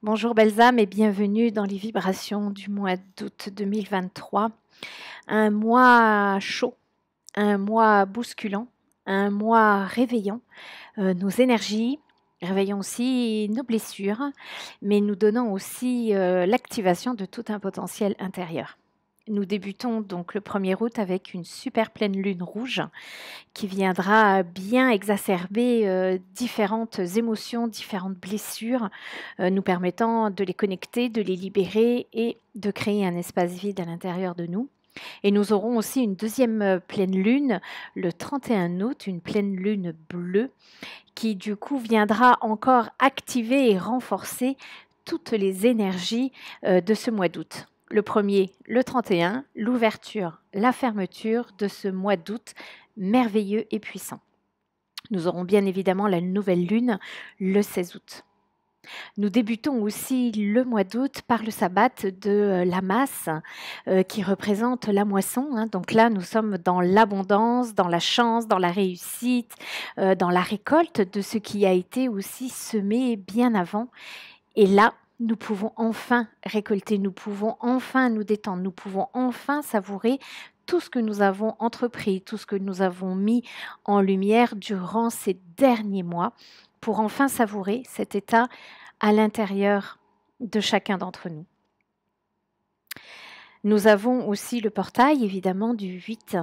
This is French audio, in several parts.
Bonjour belles âmes et bienvenue dans les vibrations du mois d'août 2023. Un mois chaud, un mois bousculant, un mois réveillant nos énergies, réveillant aussi nos blessures, mais nous donnant aussi l'activation de tout un potentiel intérieur. Nous débutons donc le 1er août avec une super pleine lune rouge qui viendra bien exacerber différentes émotions, différentes blessures, nous permettant de les connecter, de les libérer et de créer un espace vide à l'intérieur de nous. Et nous aurons aussi une deuxième pleine lune le 31 août, une pleine lune bleue qui du coup viendra encore activer et renforcer toutes les énergies de ce mois d'août. Le premier, le 31, l'ouverture, la fermeture de ce mois d'août merveilleux et puissant. Nous aurons bien évidemment la nouvelle lune le 16 août. Nous débutons aussi le mois d'août par le sabbat de la masse qui représente la moisson. Donc là, nous sommes dans l'abondance, dans la chance, dans la réussite, dans la récolte de ce qui a été aussi semé bien avant. Et là, nous pouvons enfin récolter, nous pouvons enfin nous détendre, nous pouvons enfin savourer tout ce que nous avons entrepris, tout ce que nous avons mis en lumière durant ces derniers mois pour enfin savourer cet état à l'intérieur de chacun d'entre nous. Nous avons aussi le portail, évidemment, du 8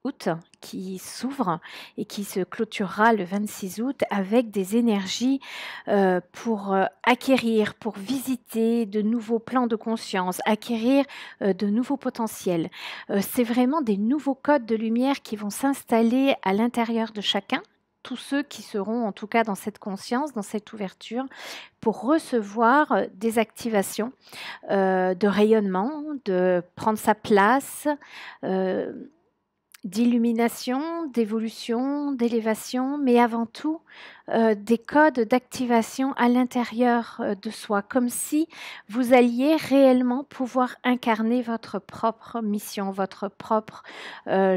août qui s'ouvre et qui se clôturera le 26 août avec des énergies pour acquérir, pour visiter de nouveaux plans de conscience, acquérir de nouveaux potentiels. C'est vraiment des nouveaux codes de lumière qui vont s'installer à l'intérieur de chacun, tous ceux qui seront en tout cas dans cette conscience, dans cette ouverture, pour recevoir des activations de rayonnement, de prendre sa place, d'illumination, d'évolution, d'élévation, mais avant tout des codes d'activation à l'intérieur de soi, comme si vous alliez réellement pouvoir incarner votre propre mission, votre propre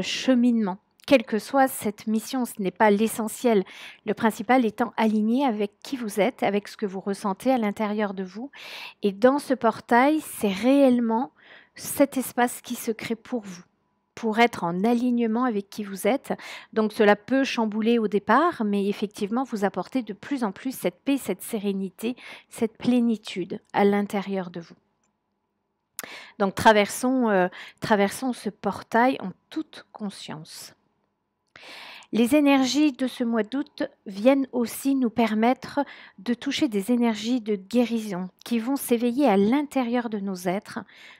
cheminement. Quelle que soit cette mission, ce n'est pas l'essentiel. Le principal étant aligné avec qui vous êtes, avec ce que vous ressentez à l'intérieur de vous. Et dans ce portail, c'est réellement cet espace qui se crée pour vous, pour être en alignement avec qui vous êtes. Donc cela peut chambouler au départ, mais effectivement vous apporter de plus en plus cette paix, cette sérénité, cette plénitude à l'intérieur de vous. Donc traversons ce portail en toute conscience. Les énergies de ce mois d'août viennent aussi nous permettre de toucher des énergies de guérison qui vont s'éveiller à l'intérieur de nos êtres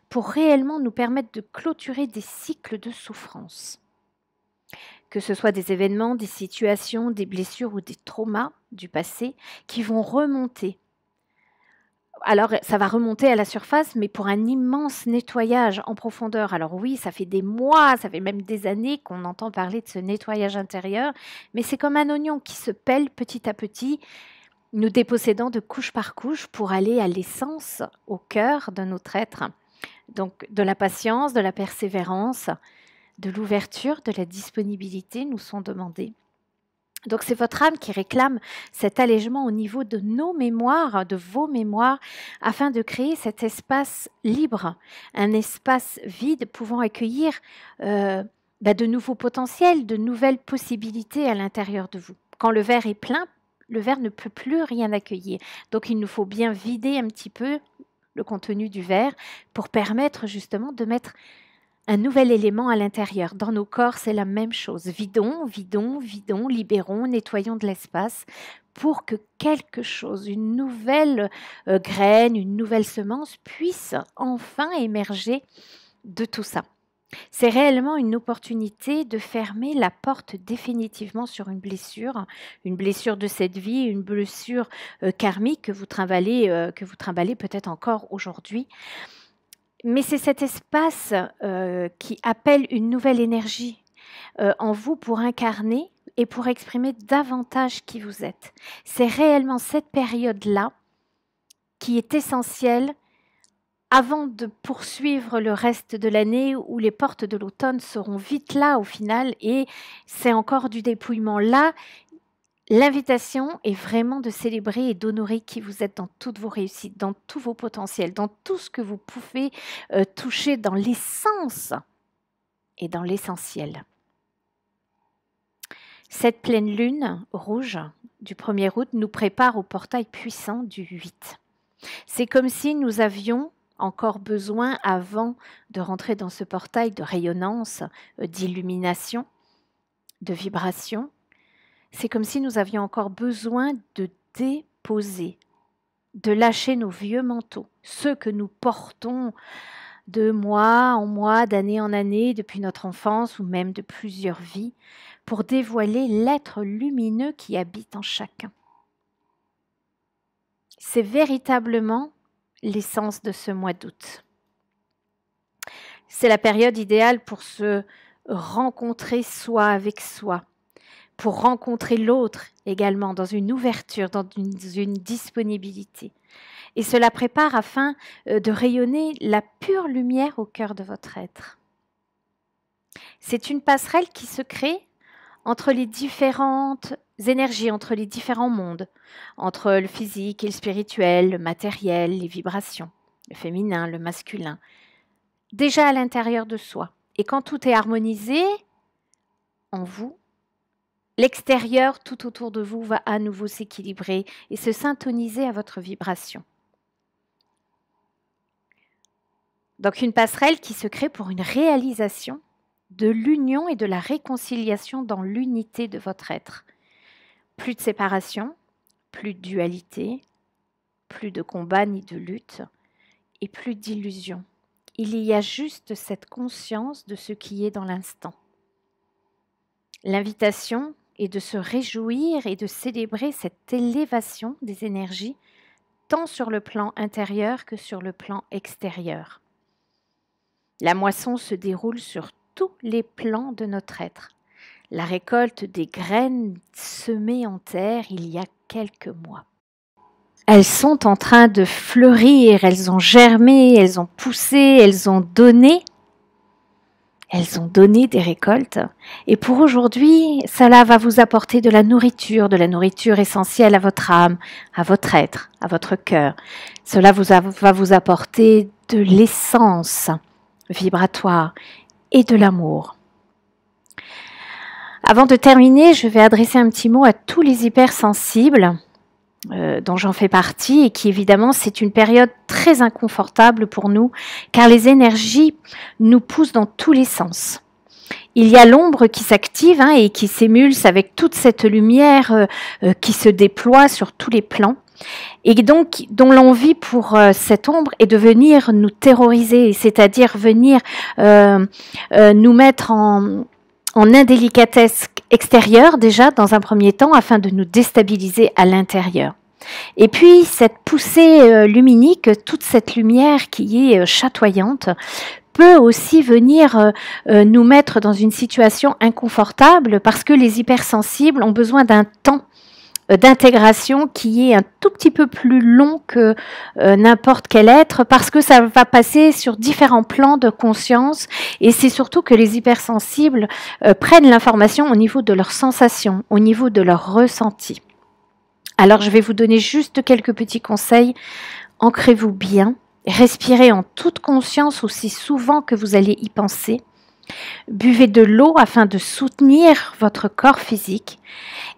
pour réellement nous permettre de clôturer des cycles de souffrance. Que ce soit des événements, des situations, des blessures ou des traumas du passé qui vont remonter. Alors, ça va remonter à la surface, mais pour un immense nettoyage en profondeur. Alors oui, ça fait des mois, ça fait même des années qu'on entend parler de ce nettoyage intérieur, mais c'est comme un oignon qui se pèle petit à petit, nous dépossédant de couche par couche pour aller à l'essence, au cœur de notre être. Donc, de la patience, de la persévérance, de l'ouverture, de la disponibilité nous sont demandés. Donc c'est votre âme qui réclame cet allègement au niveau de nos mémoires, de vos mémoires, afin de créer cet espace libre, un espace vide pouvant accueillir de nouveaux potentiels, de nouvelles possibilités à l'intérieur de vous. Quand le verre est plein, le verre ne peut plus rien accueillir. Donc il nous faut bien vider un petit peu le contenu du verre pour permettre justement de mettre un nouvel élément à l'intérieur. Dans nos corps, c'est la même chose. Vidons, vidons, vidons, libérons, nettoyons de l'espace pour que quelque chose, une nouvelle graine, une nouvelle semence puisse enfin émerger de tout ça. C'est réellement une opportunité de fermer la porte définitivement sur une blessure de cette vie, une blessure karmique que vous trimballez peut-être encore aujourd'hui. Mais c'est cet espace qui appelle une nouvelle énergie en vous pour incarner et pour exprimer davantage qui vous êtes. C'est réellement cette période-là qui est essentielle avant de poursuivre le reste de l'année où les portes de l'automne seront vite là au final et c'est encore du dépouillement. Là, L'invitation est vraiment de célébrer et d'honorer qui vous êtes dans toutes vos réussites, dans tous vos potentiels, dans tout ce que vous pouvez toucher dans l'essence et dans l'essentiel. Cette pleine lune rouge du 1er août nous prépare au portail puissant du 8. C'est comme si nous avions encore besoin, avant de rentrer dans ce portail de rayonnance, d'illumination, de vibration, c'est comme si nous avions encore besoin de déposer, de lâcher nos vieux manteaux, ceux que nous portons de mois en mois, d'année en année, depuis notre enfance ou même de plusieurs vies, pour dévoiler l'être lumineux qui habite en chacun. C'est véritablement l'essence de ce mois d'août. C'est la période idéale pour se rencontrer soi avec soi, pour rencontrer l'autre également dans une ouverture, dans une disponibilité. Et cela prépare afin de rayonner la pure lumière au cœur de votre être. C'est une passerelle qui se crée entre les différentes énergies, entre les différents mondes, entre le physique et le spirituel, le matériel, les vibrations, le féminin, le masculin, déjà à l'intérieur de soi. Et quand tout est harmonisé en vous, l'extérieur tout autour de vous va à nouveau s'équilibrer et se syntoniser à votre vibration. Donc une passerelle qui se crée pour une réalisation de l'union et de la réconciliation dans l'unité de votre être. Plus de séparation, plus de dualité, plus de combat ni de lutte et plus d'illusion. Il y a juste cette conscience de ce qui est dans l'instant. L'invitation est de se réjouir et de célébrer cette élévation des énergies, tant sur le plan intérieur que sur le plan extérieur. La moisson se déroule sur tous les plans de notre être. La récolte des graines semées en terre il y a quelques mois. Elles sont en train de fleurir, elles ont germé, elles ont poussé, elles ont donné des récoltes. Et pour aujourd'hui, cela va vous apporter de la nourriture essentielle à votre âme, à votre être, à votre cœur. Cela va vous apporter de l'essence vibratoire et de l'amour. Avant de terminer, je vais adresser un petit mot à tous les hypersensibles dont j'en fais partie et qui évidemment c'est une période très inconfortable pour nous car les énergies nous poussent dans tous les sens. Il y a l'ombre qui s'active et qui s'émulse avec toute cette lumière qui se déploie sur tous les plans et donc dont l'envie pour cette ombre est de venir nous terroriser, c'est-à-dire venir nous mettre en indélicatesse extérieure déjà dans un premier temps afin de nous déstabiliser à l'intérieur. Et puis cette poussée luminique, toute cette lumière qui est chatoyante, peut aussi venir nous mettre dans une situation inconfortable parce que les hypersensibles ont besoin d'un temps d'intégration qui est un tout petit peu plus long que n'importe quel être parce que ça va passer sur différents plans de conscience et c'est surtout que les hypersensibles prennent l'information au niveau de leurs sensations, au niveau de leurs ressentis. Alors je vais vous donner juste quelques petits conseils. Ancrez-vous bien, respirez en toute conscience aussi souvent que vous allez y penser. Buvez de l'eau afin de soutenir votre corps physique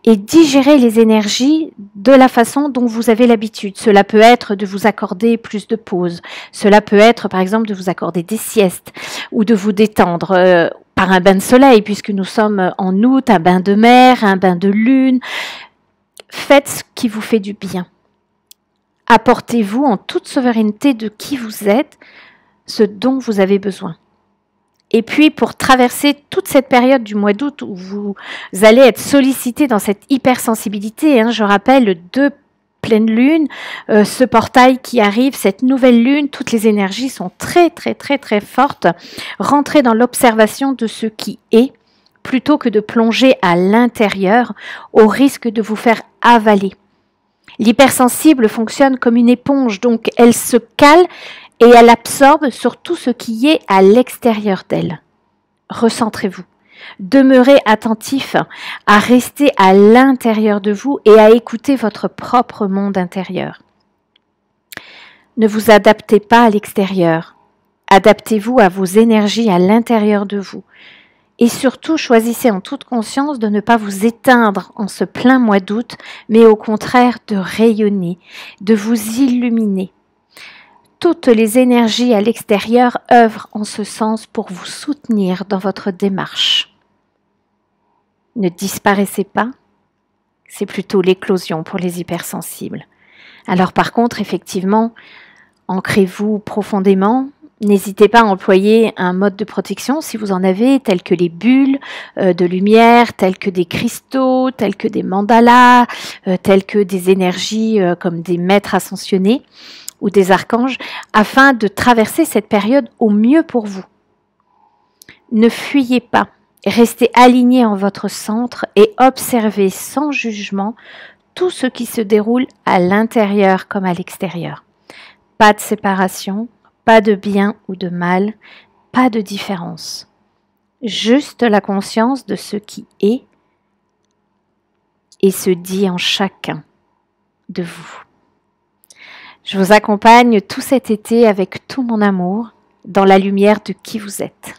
et digérez les énergies de la façon dont vous avez l'habitude. Cela peut être de vous accorder plus de pauses. Cela peut être par exemple de vous accorder des siestes ou de vous détendre par un bain de soleil puisque nous sommes en août, un bain de mer, un bain de lune. Faites ce qui vous fait du bien. Apportez-vous en toute souveraineté de qui vous êtes, ce dont vous avez besoin. Et puis, pour traverser toute cette période du mois d'août où vous allez être sollicité dans cette hypersensibilité, je rappelle 2 pleines lunes, ce portail qui arrive, cette nouvelle lune, toutes les énergies sont très, très, très, très fortes. Rentrez dans l'observation de ce qui est, plutôt que de plonger à l'intérieur, au risque de vous faire avaler. L'hypersensible fonctionne comme une éponge, donc elle se cale et elle absorbe sur tout ce qui est à l'extérieur d'elle. Recentrez-vous. Demeurez attentif à rester à l'intérieur de vous et à écouter votre propre monde intérieur. Ne vous adaptez pas à l'extérieur. Adaptez-vous à vos énergies à l'intérieur de vous. Et surtout, choisissez en toute conscience de ne pas vous éteindre en ce plein mois d'août, mais au contraire de rayonner, de vous illuminer. Toutes les énergies à l'extérieur œuvrent en ce sens pour vous soutenir dans votre démarche. Ne disparaissez pas, c'est plutôt l'éclosion pour les hypersensibles. Alors par contre, effectivement, ancrez-vous profondément. N'hésitez pas à employer un mode de protection si vous en avez, tels que les bulles de lumière, tels que des cristaux, tels que des mandalas, tels que des énergies comme des maîtres ascensionnés ou des archanges, afin de traverser cette période au mieux pour vous. Ne fuyez pas, restez alignés en votre centre et observez sans jugement tout ce qui se déroule à l'intérieur comme à l'extérieur. Pas de séparation, pas de bien ou de mal, pas de différence. Juste la conscience de ce qui est et se dit en chacun de vous. Je vous accompagne tout cet été avec tout mon amour dans la lumière de qui vous êtes.